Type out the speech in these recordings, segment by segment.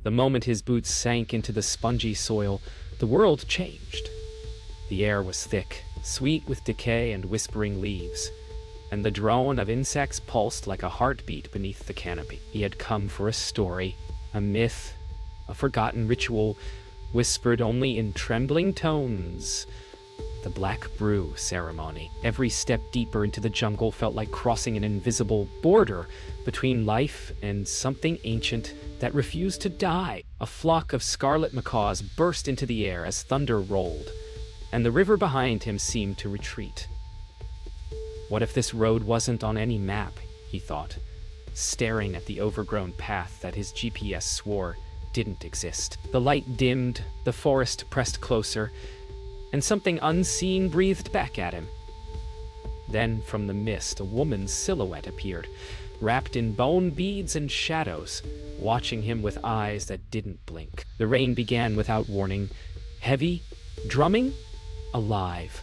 The moment his boots sank into the spongy soil, the world changed. The air was thick, sweet with decay and whispering leaves, and the drone of insects pulsed like a heartbeat beneath the canopy. He had come for a story, a myth, a forgotten ritual, whispered only in trembling tones. The Black Brew ceremony. Every step deeper into the jungle felt like crossing an invisible border between life and something ancient that refused to die. A flock of scarlet macaws burst into the air as thunder rolled, and the river behind him seemed to retreat. What if this road wasn't on any map, he thought, staring at the overgrown path that his GPS swore didn't exist. The light dimmed, the forest pressed closer, and something unseen breathed back at him. Then, from the mist, a woman's silhouette appeared, wrapped in bone beads and shadows, watching him with eyes that didn't blink. The rain began without warning, heavy, drumming, alive.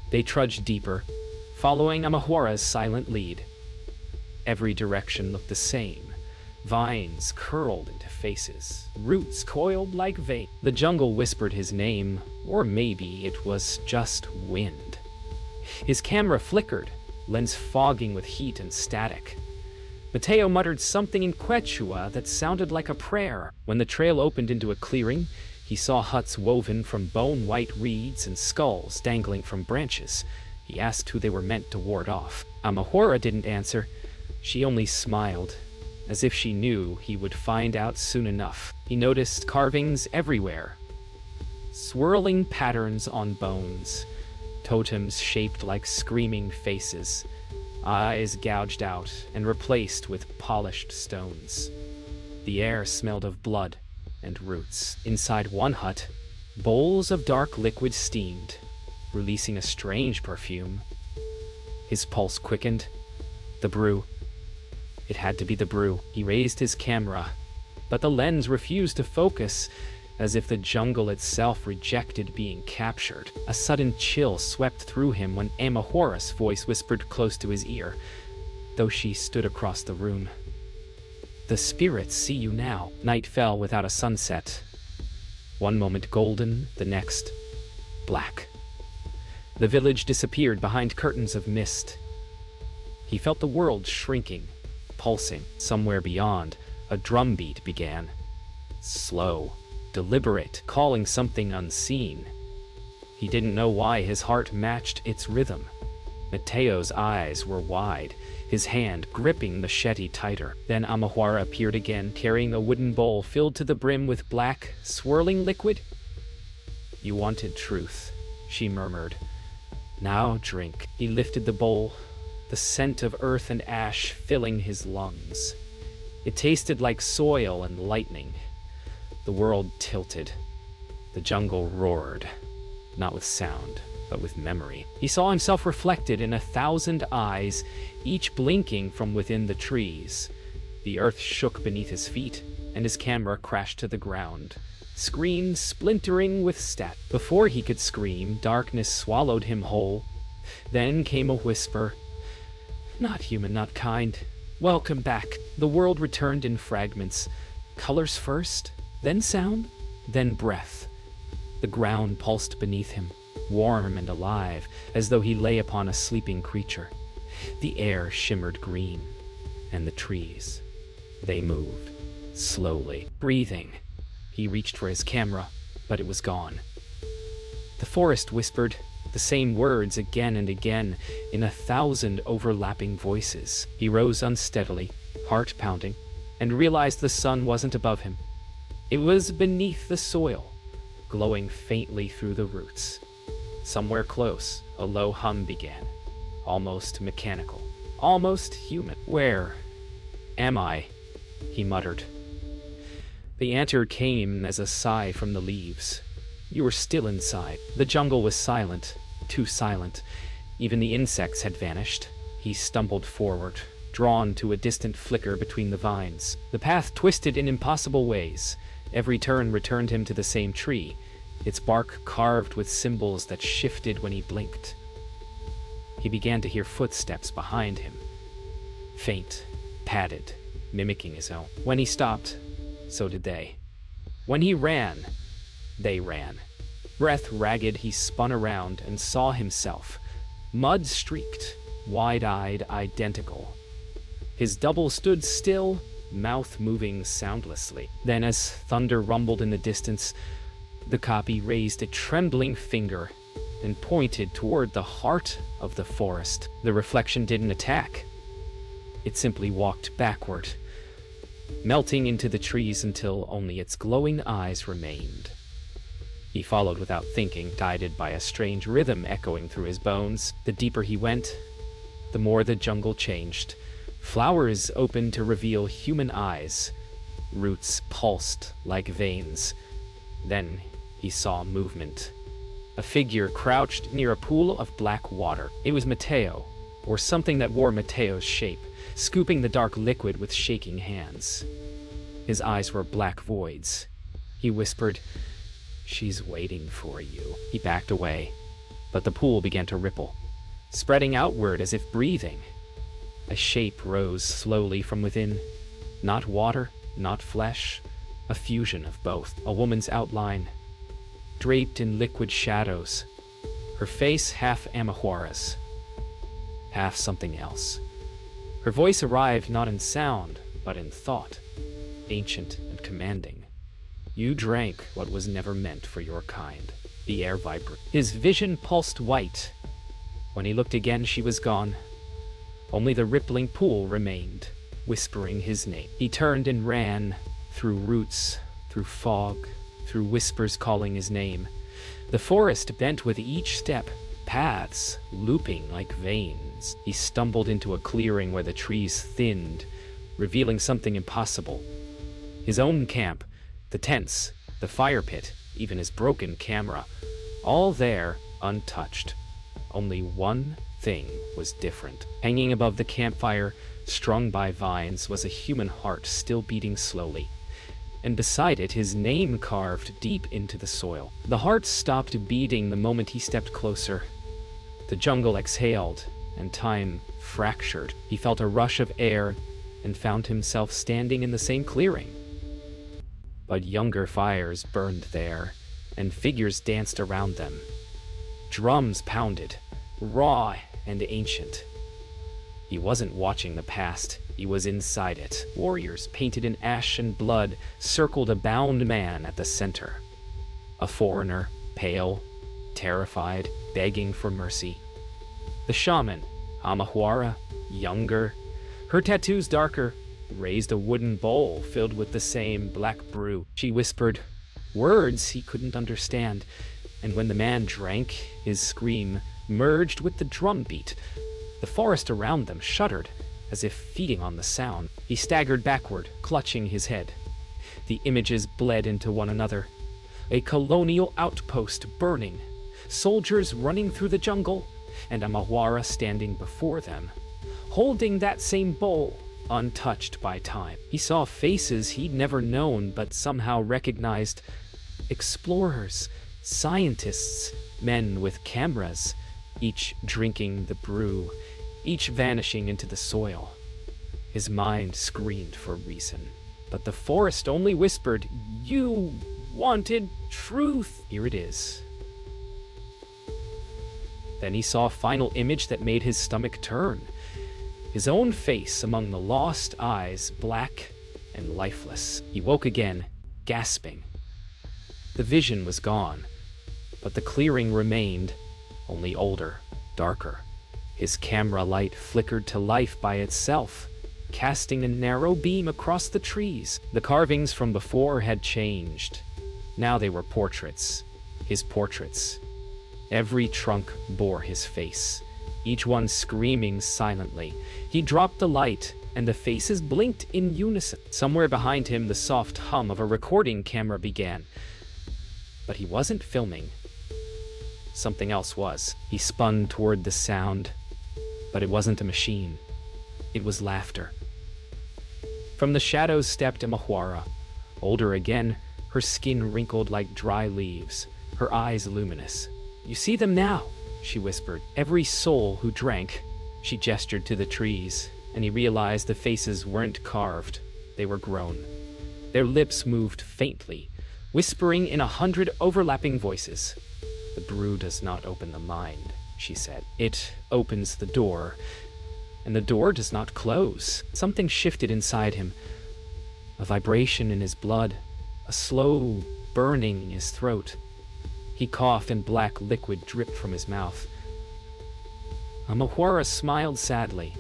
They trudged deeper, following Amahuara's silent lead. Every direction looked the same. Vines curled into faces, roots coiled like veins. The jungle whispered his name, or maybe it was just wind. His camera flickered, lens fogging with heat and static. Mateo muttered something in Quechua that sounded like a prayer. When the trail opened into a clearing, he saw huts woven from bone-white reeds and skulls dangling from branches. He asked who they were meant to ward off. Amahuara didn't answer. She only smiled, as if she knew he would find out soon enough. He noticed carvings everywhere, swirling patterns on bones, totems shaped like screaming faces, eyes gouged out and replaced with polished stones. The air smelled of blood and roots. Inside one hut, bowls of dark liquid steamed, releasing a strange perfume. His pulse quickened. The brew. It had to be the brew. He raised his camera, but the lens refused to focus, as if the jungle itself rejected being captured. A sudden chill swept through him when Amahuara's voice whispered close to his ear, though she stood across the room. "The spirits see you now." Night fell without a sunset. One moment golden, the next black. The village disappeared behind curtains of mist. He felt the world shrinking, pulsing. Somewhere beyond, a drumbeat began. Slow, deliberate, calling something unseen. He didn't know why his heart matched its rhythm. Mateo's eyes were wide, his hand gripping the machete tighter. Then Amahuara appeared again, carrying a wooden bowl filled to the brim with black, swirling liquid. "You wanted truth," she murmured. "Now drink." He lifted the bowl, the scent of earth and ash filling his lungs. It tasted like soil and lightning. The world tilted. The jungle roared, not with sound, but with memory. He saw himself reflected in 1,000 eyes, each blinking from within the trees. The earth shook beneath his feet, and his camera crashed to the ground, screen splintering with stat. Before he could scream, darkness swallowed him whole. Then came a whisper. "Not human, not kind. Welcome back." The world returned in fragments. Colors first, then sound, then breath. The ground pulsed beneath him, warm and alive, as though he lay upon a sleeping creature. The air shimmered green, and the trees, they moved, slowly, breathing. He reached for his camera, but it was gone. The forest whispered the same words again and again, in 1,000 overlapping voices. He rose unsteadily, heart pounding, and realized the sun wasn't above him. It was beneath the soil, glowing faintly through the roots. Somewhere close, a low hum began, almost mechanical, almost human. "Where am I?" he muttered. The answer came as a sigh from the leaves. You were still inside. The jungle was silent, too silent. Even the insects had vanished. He stumbled forward, drawn to a distant flicker between the vines. The path twisted in impossible ways. Every turn returned him to the same tree, its bark carved with symbols that shifted when he blinked. He began to hear footsteps behind him, faint, padded, mimicking his own. When he stopped, so did they. When he ran, they ran. Breath ragged, he spun around and saw himself, mud-streaked, wide-eyed, identical. His double stood still, mouth moving soundlessly. Then, as thunder rumbled in the distance, the copy raised a trembling finger and pointed toward the heart of the forest. The reflection didn't attack. It simply walked backward, melting into the trees until only its glowing eyes remained. He followed without thinking, guided by a strange rhythm echoing through his bones. The deeper he went, the more the jungle changed. Flowers opened to reveal human eyes. Roots pulsed like veins. Then he saw movement. A figure crouched near a pool of black water. It was Mateo, or something that wore Mateo's shape, scooping the dark liquid with shaking hands. His eyes were black voids. He whispered, "She's waiting for you." He backed away, but the pool began to ripple, spreading outward as if breathing. A shape rose slowly from within. Not water, not flesh, a fusion of both. A woman's outline, draped in liquid shadows, her face half Amahuara's, half something else. Her voice arrived not in sound, but in thought, ancient and commanding. "You drank what was never meant for your kind." The air vibrated. His vision pulsed white. When he looked again, she was gone. Only the rippling pool remained, whispering his name. He turned and ran, through roots, through fog, through whispers calling his name. The forest bent with each step, paths looping like veins. He stumbled into a clearing where the trees thinned, revealing something impossible. His own camp, the tents, the fire pit, even his broken camera, all there, untouched. Only one thing was different. Hanging above the campfire, strung by vines, was a human heart still beating slowly, and beside it his name carved deep into the soil. The heart stopped beating the moment he stepped closer. The jungle exhaled, and time fractured. He felt a rush of air and found himself standing in the same clearing. But younger fires burned there, and figures danced around them. Drums pounded, raw and ancient. He wasn't watching the past, he was inside it. Warriors painted in ash and blood circled a bound man at the center. A foreigner, pale, terrified, begging for mercy. The shaman, Amahuara, younger, her tattoos darker, raised a wooden bowl filled with the same black brew. She whispered words he couldn't understand, and when the man drank, his scream merged with the drum beat. The forest around them shuddered, as if feeding on the sound. He staggered backward, clutching his head. The images bled into one another. A colonial outpost burning, soldiers running through the jungle, and Amahuara standing before them, holding that same bowl, untouched by time. He saw faces he'd never known but somehow recognized. Explorers, scientists, men with cameras, each drinking the brew, each vanishing into the soil. His mind screamed for reason, but the forest only whispered, "You wanted truth. Here it is." Then he saw a final image that made his stomach turn. His own face among the lost eyes, black and lifeless. He woke again, gasping. The vision was gone, but the clearing remained, only older, darker. His camera light flickered to life by itself, casting a narrow beam across the trees. The carvings from before had changed. Now they were portraits, his portraits. Every trunk bore his face, each one screaming silently. He dropped the light, and the faces blinked in unison. Somewhere behind him, the soft hum of a recording camera began. But he wasn't filming. Something else was. He spun toward the sound, but it wasn't a machine. It was laughter. From the shadows stepped Amahuara, older again, her skin wrinkled like dry leaves, her eyes luminous. "You see them now," she whispered. "Every soul who drank." She gestured to the trees, and he realized the faces weren't carved, they were grown. Their lips moved faintly, whispering in 100 overlapping voices. "The brew does not open the mind," she said. "It opens the door, and the door does not close." Something shifted inside him, a vibration in his blood, a slow burning in his throat. He coughed and black liquid dripped from his mouth. Amahora smiled sadly.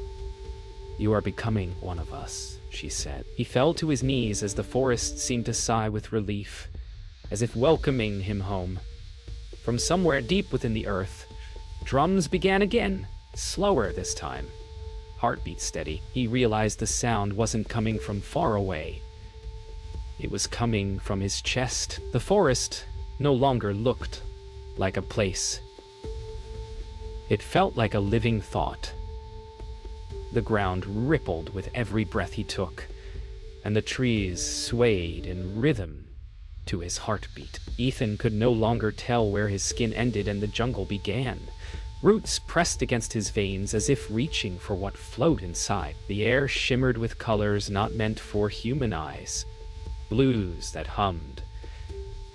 "You are becoming one of us," she said. He fell to his knees as the forest seemed to sigh with relief, as if welcoming him home. From somewhere deep within the earth, drums began again, slower this time. Heartbeat steady. He realized the sound wasn't coming from far away. It was coming from his chest. The forest no longer looked like a place. It felt like a living thought. The ground rippled with every breath he took, and the trees swayed in rhythm to his heartbeat. Ethan could no longer tell where his skin ended and the jungle began. Roots pressed against his veins as if reaching for what flowed inside. The air shimmered with colors not meant for human eyes. Blues that hummed,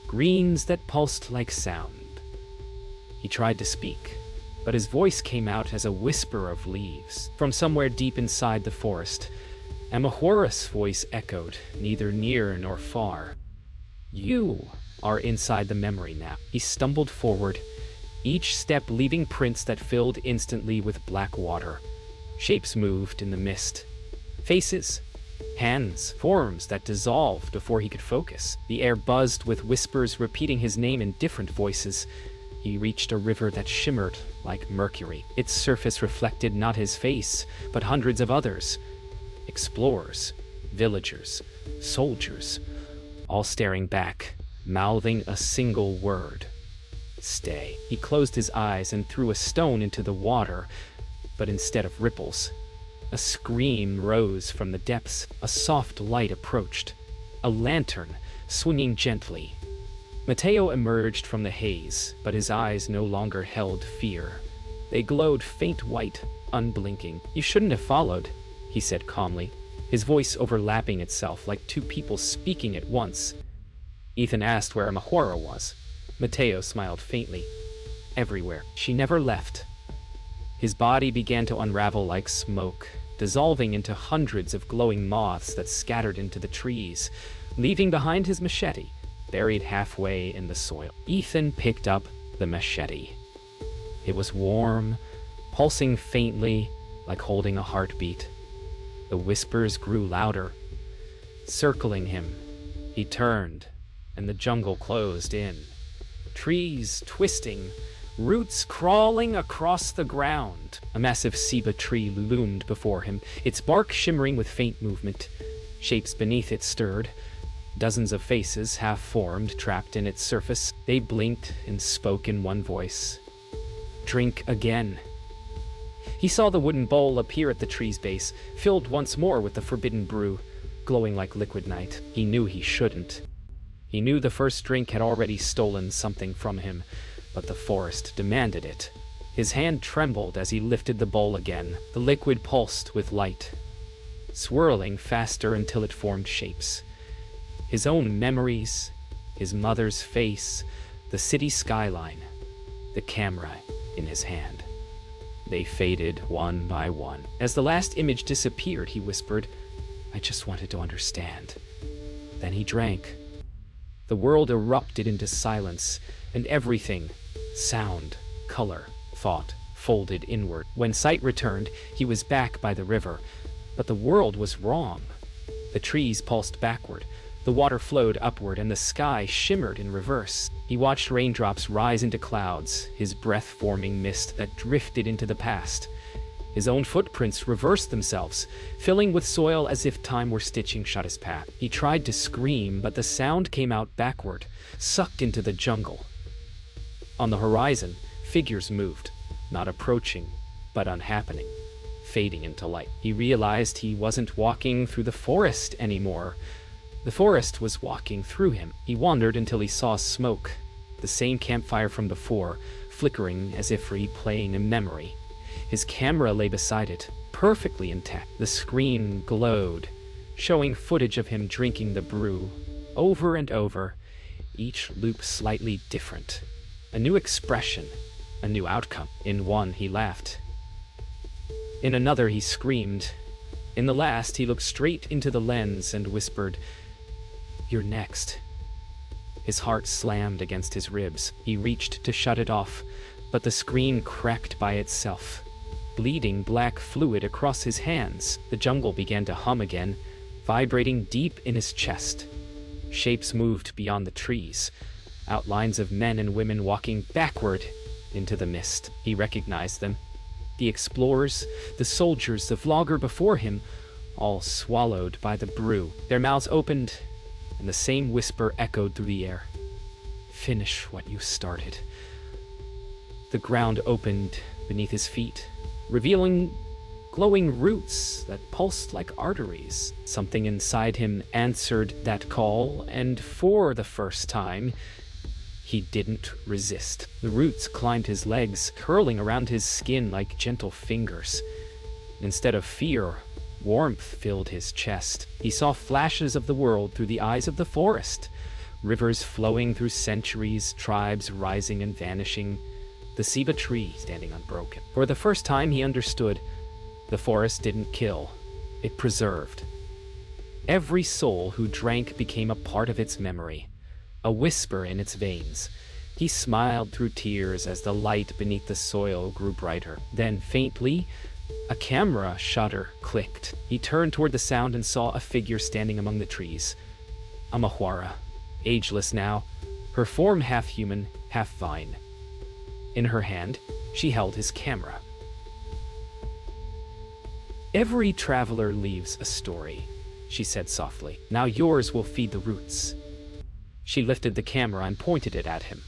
greens that pulsed like sound. He tried to speak, but his voice came out as a whisper of leaves. From somewhere deep inside the forest, Amahora's voice echoed, neither near nor far. "You are inside the memory now." He stumbled forward, each step leaving prints that filled instantly with black water. Shapes moved in the mist. Faces, hands, forms that dissolved before he could focus. The air buzzed with whispers repeating his name in different voices. He reached a river that shimmered like mercury. Its surface reflected not his face, but hundreds of others. Explorers, villagers, soldiers, all staring back, mouthing a single word. "Stay." He closed his eyes and threw a stone into the water, but instead of ripples, a scream rose from the depths. A soft light approached, a lantern swinging gently. Mateo emerged from the haze, but his eyes no longer held fear. They glowed faint white, unblinking. "You shouldn't have followed," he said calmly, his voice overlapping itself like two people speaking at once. Ethan asked where Amahora was. Mateo smiled faintly. "Everywhere. She never left." His body began to unravel like smoke, dissolving into hundreds of glowing moths that scattered into the trees, leaving behind his machete, buried halfway in the soil. Ethan picked up the machete. It was warm, pulsing faintly, like holding a heartbeat. The whispers grew louder, circling him. He turned, and the jungle closed in. Trees twisting, roots crawling across the ground. A massive ceiba tree loomed before him, its bark shimmering with faint movement. Shapes beneath it stirred. Dozens of faces, half-formed, trapped in its surface. They blinked and spoke in one voice. "Drink again." He saw the wooden bowl appear at the tree's base, filled once more with the forbidden brew, glowing like liquid night. He knew he shouldn't. He knew the first drink had already stolen something from him, but the forest demanded it. His hand trembled as he lifted the bowl again. The liquid pulsed with light, swirling faster until it formed shapes. His own memories, his mother's face, the city skyline, the camera in his hand. They faded one by one. As the last image disappeared, he whispered, "I just wanted to understand." Then he drank. The world erupted into silence, and everything, sound, color, thought, folded inward. When sight returned, he was back by the river, but the world was wrong. The trees pulsed backward, the water flowed upward, and the sky shimmered in reverse. He watched raindrops rise into clouds, his breath forming mist that drifted into the past. His own footprints reversed themselves, filling with soil as if time were stitching shut his path. He tried to scream, but the sound came out backward, sucked into the jungle. On the horizon, figures moved, not approaching, but unhappening, fading into light. He realized he wasn't walking through the forest anymore. The forest was walking through him. He wandered until he saw smoke, the same campfire from before, flickering as if replaying a memory. His camera lay beside it, perfectly intact. The screen glowed, showing footage of him drinking the brew, over and over, each loop slightly different. A new expression, a new outcome. In one, he laughed. In another, he screamed. In the last, he looked straight into the lens and whispered, "You're next." His heart slammed against his ribs. He reached to shut it off, but the screen cracked by itself. Bleeding black fluid across his hands, the jungle began to hum again, vibrating deep in his chest. Shapes moved beyond the trees, outlines of men and women walking backward into the mist. He recognized them. The explorers, the soldiers, the vlogger before him, all swallowed by the brew. Their mouths opened, and the same whisper echoed through the air. "Finish what you started." The ground opened beneath his feet, revealing glowing roots that pulsed like arteries. Something inside him answered that call, and for the first time, he didn't resist. The roots climbed his legs, curling around his skin like gentle fingers. Instead of fear, warmth filled his chest. He saw flashes of the world through the eyes of the forest. Rivers flowing through centuries, tribes rising and vanishing, the ceiba tree standing unbroken. For the first time he understood, the forest didn't kill, it preserved. Every soul who drank became a part of its memory, a whisper in its veins. He smiled through tears as the light beneath the soil grew brighter. Then, faintly, a camera shutter clicked. He turned toward the sound and saw a figure standing among the trees. Amahwara, ageless now, her form half human, half vine. In her hand, she held his camera. "Every traveler leaves a story," she said softly. "Now yours will feed the roots." She lifted the camera and pointed it at him.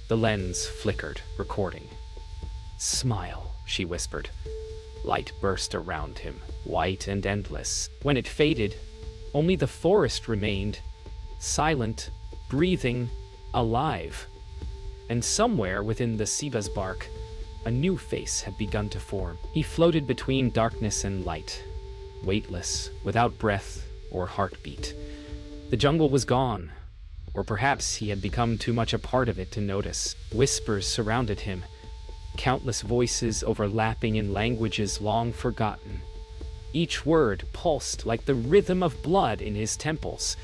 The lens flickered, recording. "Smile," she whispered. Light burst around him, white and endless. When it faded, only the forest remained, silent, breathing, alive. And somewhere within the ceiba's bark, a new face had begun to form. He floated between darkness and light, weightless, without breath or heartbeat. The jungle was gone, or perhaps he had become too much a part of it to notice. Whispers surrounded him, countless voices overlapping in languages long forgotten. Each word pulsed like the rhythm of blood in his temples.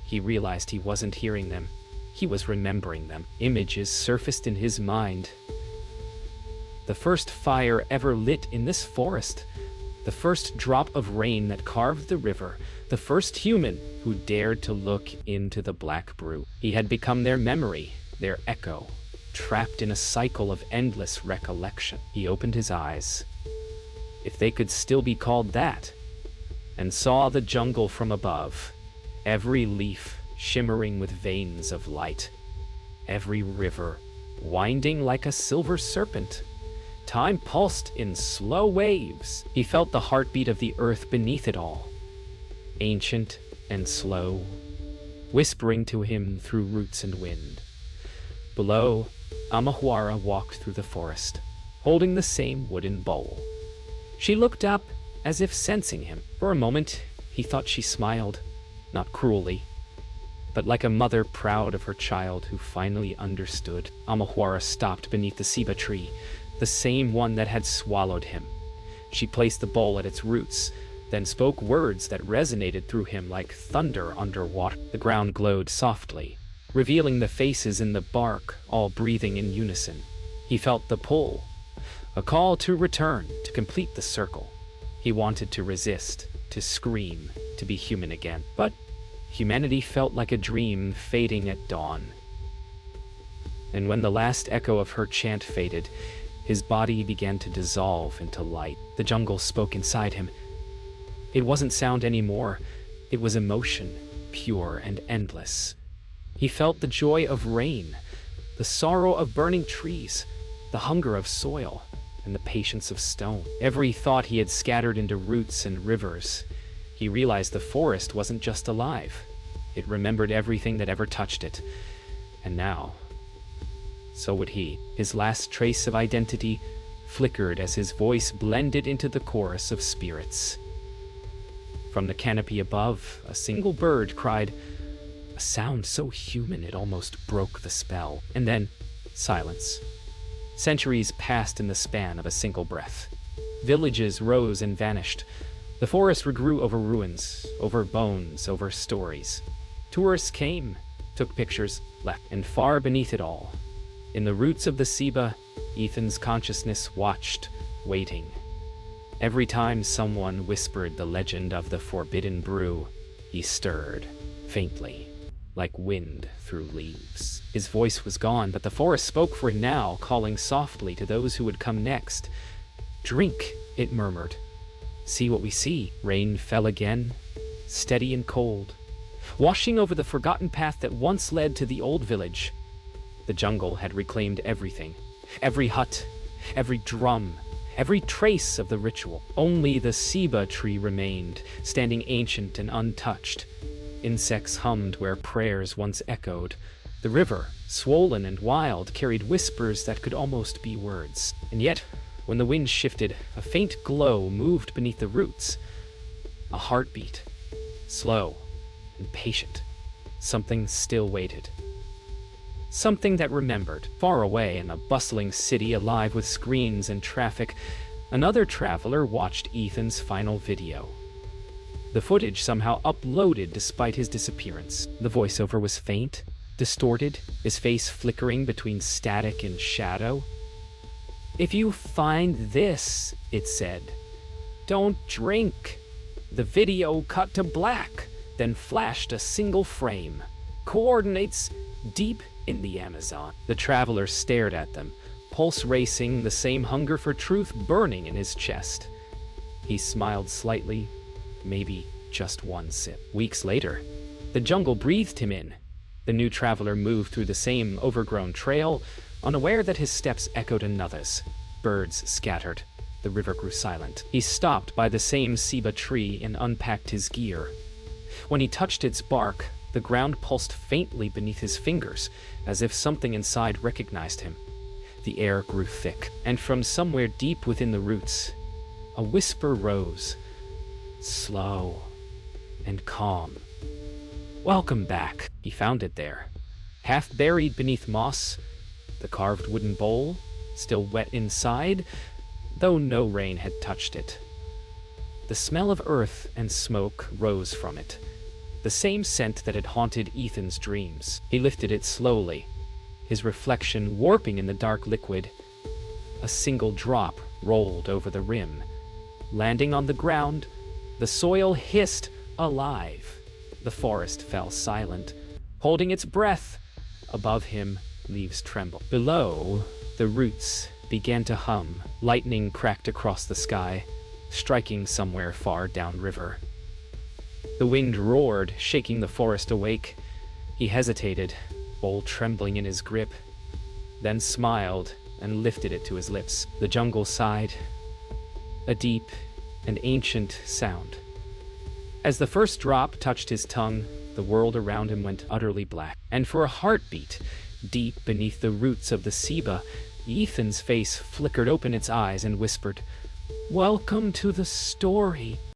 He realized he wasn't hearing them. He was remembering them. Images surfaced in his mind. The first fire ever lit in this forest. The first drop of rain that carved the river. The first human who dared to look into the black brew. He had become their memory, their echo, trapped in a cycle of endless recollection. He opened his eyes, if they could still be called that, and saw the jungle from above, every leaf shimmering with veins of light, every river winding like a silver serpent. Time pulsed in slow waves. He felt the heartbeat of the earth beneath it all, ancient and slow, whispering to him through roots and wind. Below, Amahwara walked through the forest, holding the same wooden bowl. She looked up, as if sensing him. For a moment, he thought she smiled, not cruelly, but like a mother proud of her child who finally understood. Amahwara stopped beneath the ceiba tree, the same one that had swallowed him. She placed the bowl at its roots, then spoke words that resonated through him like thunder underwater. The ground glowed softly, revealing the faces in the bark, all breathing in unison. He felt the pull, a call to return, to complete the circle. He wanted to resist, to scream, to be human again. But humanity felt like a dream fading at dawn. And when the last echo of her chant faded, his body began to dissolve into light. The jungle spoke inside him. It wasn't sound anymore. It was emotion, pure and endless. He felt the joy of rain, the sorrow of burning trees, the hunger of soil, and the patience of stone. Every thought he had scattered into roots and rivers. He realized the forest wasn't just alive. It remembered everything that ever touched it. And now, so would he. His last trace of identity flickered as his voice blended into the chorus of spirits. From the canopy above, a single bird cried, a sound so human it almost broke the spell. And then, silence. Centuries passed in the span of a single breath. Villages rose and vanished. The forest regrew over ruins, over bones, over stories. Tourists came, took pictures, left, and far beneath it all, in the roots of the Seba, Ethan's consciousness watched, waiting. Every time someone whispered the legend of the forbidden brew, he stirred, faintly, like wind through leaves. His voice was gone, but the forest spoke for him now, calling softly to those who would come next. "Drink," it murmured. "See what we see." Rain fell again, steady and cold, washing over the forgotten path that once led to the old village. The jungle had reclaimed everything. Every hut, every drum, every trace of the ritual. Only the ceiba tree remained, standing ancient and untouched. Insects hummed where prayers once echoed. The river, swollen and wild, carried whispers that could almost be words. And yet, when the wind shifted, a faint glow moved beneath the roots. A heartbeat, slow and patient. Something still waited. Something that remembered. Far away in a bustling city alive with screens and traffic, another traveler watched Ethan's final video. The footage somehow uploaded despite his disappearance. The voiceover was faint, distorted, his face flickering between static and shadow. "If you find this," it said, "don't drink." The video cut to black, then flashed a single frame. Coordinates deep in the Amazon. The traveler stared at them, pulse racing, the same hunger for truth burning in his chest. He smiled slightly, maybe just one sip. Weeks later, the jungle breathed him in. The new traveler moved through the same overgrown trail, unaware that his steps echoed another's. Birds scattered. The river grew silent. He stopped by the same ceiba tree and unpacked his gear. When he touched its bark, the ground pulsed faintly beneath his fingers, as if something inside recognized him. The air grew thick, and from somewhere deep within the roots, a whisper rose, slow and calm. "Welcome back." He found it there, half buried beneath moss, the carved wooden bowl, still wet inside, though no rain had touched it. The smell of earth and smoke rose from it, the same scent that had haunted Ethan's dreams. He lifted it slowly, his reflection warping in the dark liquid. A single drop rolled over the rim. Landing on the ground, the soil hissed, alive. The forest fell silent, holding its breath. Above him, leaves trembled. Below, the roots began to hum. Lightning cracked across the sky, striking somewhere far downriver. The wind roared, shaking the forest awake. He hesitated, bowl trembling in his grip, then smiled and lifted it to his lips. The jungle sighed, a deep and ancient sound. As the first drop touched his tongue, the world around him went utterly black. And for a heartbeat, deep beneath the roots of the ceiba, Ethan's face flickered open its eyes and whispered, "Welcome to the story."